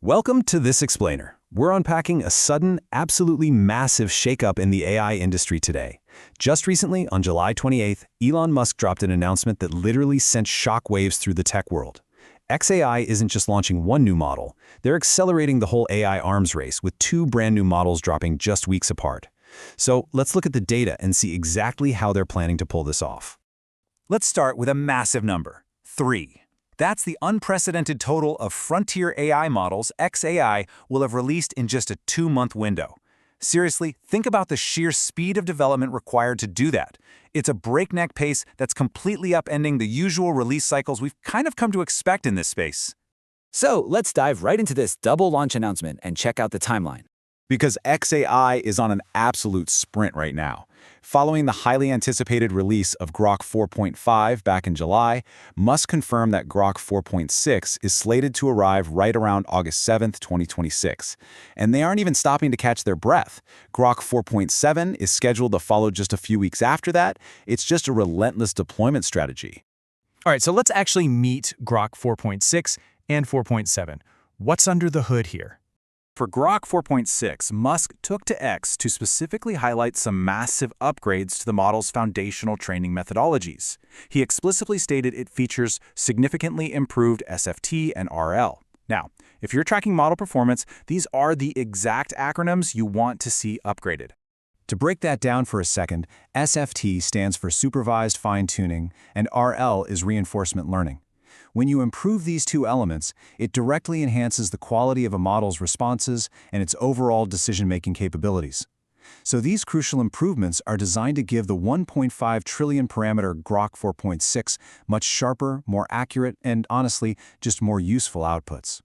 Welcome to This Explainer. We're unpacking a sudden, absolutely massive shakeup in the AI industry today. Just recently, on July 28th, Elon Musk dropped an announcement that literally sent shockwaves through the tech world. xAI isn't just launching one new model, they're accelerating the whole AI arms race with two brand new models dropping just weeks apart. So let's look at the data and see exactly how they're planning to pull this off. Let's start with a massive number, 3. That's the unprecedented total of frontier AI models xAI will have released in just a 2-month window. Seriously, think about the sheer speed of development required to do that. It's a breakneck pace that's completely upending the usual release cycles we've kind of come to expect in this space. So let's dive right into this double launch announcement and check out the timeline. Because xAI is on an absolute sprint right now. Following the highly anticipated release of Grok 4.5 back in July, Musk confirmed that Grok 4.6 is slated to arrive right around August 7, 2026. And they aren't even stopping to catch their breath. Grok 4.7 is scheduled to follow just a few weeks after that. It's just a relentless deployment strategy. All right, so let's actually meet Grok 4.6 and 4.7. What's under the hood here? For Grok 4.6, Musk took to X to specifically highlight some massive upgrades to the model's foundational training methodologies. He explicitly stated it features significantly improved SFT and RL. Now, if you're tracking model performance, these are the exact acronyms you want to see upgraded. To break that down for a second, SFT stands for Supervised Fine-Tuning, and RL is Reinforcement Learning. When you improve these two elements, it directly enhances the quality of a model's responses and its overall decision-making capabilities. So these crucial improvements are designed to give the 1.5 trillion parameter Grok 4.6 much sharper, more accurate, and honestly, just more useful outputs.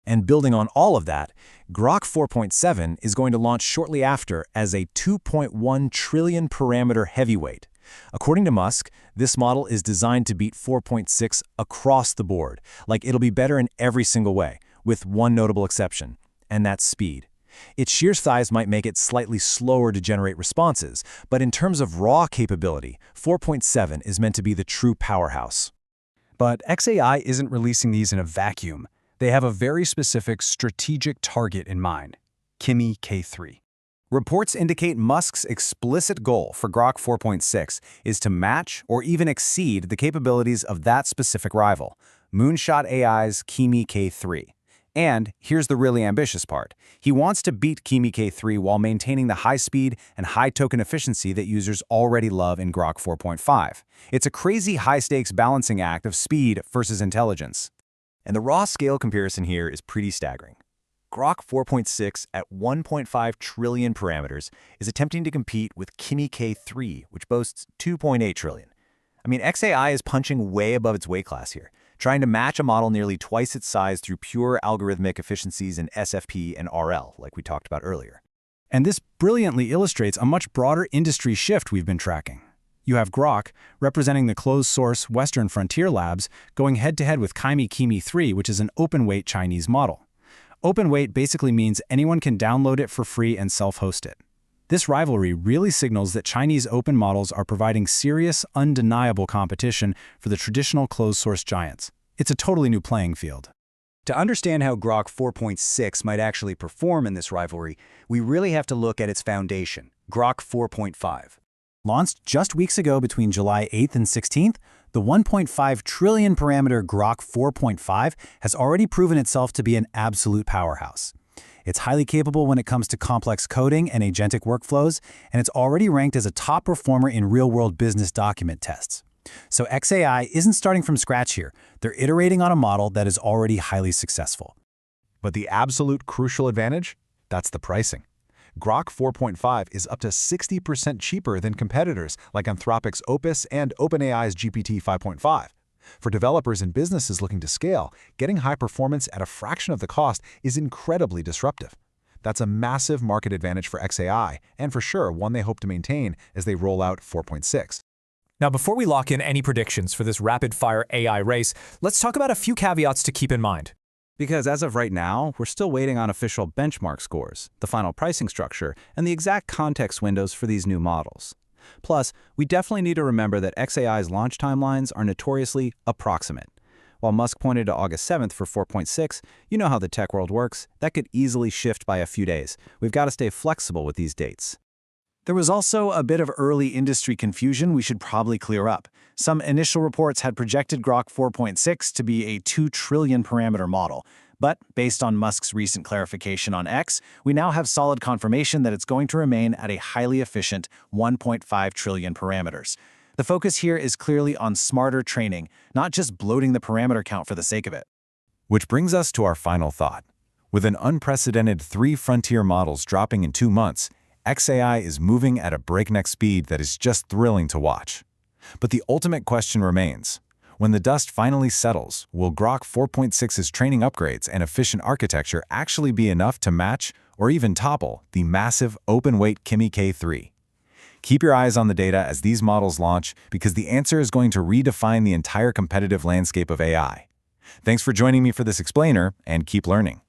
And building on all of that, Grok 4.7 is going to launch shortly after as a 2.1 trillion parameter heavyweight. According to Musk, this model is designed to beat 4.6 across the board, like it'll be better in every single way, with one notable exception, and that's speed. Its sheer size might make it slightly slower to generate responses, but in terms of raw capability, 4.7 is meant to be the true powerhouse. But xAI isn't releasing these in a vacuum. They have a very specific strategic target in mind, Kimi K3. Reports indicate Musk's explicit goal for Grok 4.6 is to match or even exceed the capabilities of that specific rival, Moonshot AI's Kimi K3. And here's the really ambitious part. He wants to beat Kimi K3 while maintaining the high speed and high token efficiency that users already love in Grok 4.5. It's a crazy high-stakes balancing act of speed versus intelligence. And the raw scale comparison here is pretty staggering. Grok 4.6 at 1.5 trillion parameters is attempting to compete with Kimi K3, which boasts 2.8 trillion. I mean, xAI is punching way above its weight class here, trying to match a model nearly twice its size through pure algorithmic efficiencies in SFP and RL, like we talked about earlier. And this brilliantly illustrates a much broader industry shift we've been tracking. You have Grok, representing the closed-source Western frontier labs, going head-to-head with Kimi 3, which is an open-weight Chinese model. Open-weight basically means anyone can download it for free and self-host it. This rivalry really signals that Chinese open models are providing serious, undeniable competition for the traditional closed-source giants. It's a totally new playing field. To understand how Grok 4.6 might actually perform in this rivalry, we really have to look at its foundation, Grok 4.5. Launched just weeks ago between July 8th and 16th, the 1.5 trillion parameter Grok 4.5 has already proven itself to be an absolute powerhouse. It's highly capable when it comes to complex coding and agentic workflows, and it's already ranked as a top performer in real-world business document tests. So xAI isn't starting from scratch here. They're iterating on a model that is already highly successful. But the absolute crucial advantage? That's the pricing. Grok 4.5 is up to 60% cheaper than competitors like Anthropic's Opus and OpenAI's GPT-5.5. For developers and businesses looking to scale, getting high performance at a fraction of the cost is incredibly disruptive. That's a massive market advantage for xAI, and for sure one they hope to maintain as they roll out 4.6. Now, before we lock in any predictions for this rapid-fire AI race, let's talk about a few caveats to keep in mind. Because as of right now, we're still waiting on official benchmark scores, the final pricing structure, and the exact context windows for these new models. Plus, we definitely need to remember that xAI's launch timelines are notoriously approximate. While Musk pointed to August 7th for 4.6, you know how the tech world works. That could easily shift by a few days. We've got to stay flexible with these dates. There was also a bit of early industry confusion we should probably clear up. Some initial reports had projected Grok 4.6 to be a 2 trillion parameter model. But based on Musk's recent clarification on X, we now have solid confirmation that it's going to remain at a highly efficient 1.5 trillion parameters. The focus here is clearly on smarter training, not just bloating the parameter count for the sake of it. Which brings us to our final thought. With an unprecedented 3 frontier models dropping in 2 months, XAI is moving at a breakneck speed that is just thrilling to watch. But the ultimate question remains. When the dust finally settles, will Grok 4.6's training upgrades and efficient architecture actually be enough to match or even topple the massive open-weight Kimi K3? Keep your eyes on the data as these models launch, because the answer is going to redefine the entire competitive landscape of AI. Thanks for joining me for this explainer, and keep learning.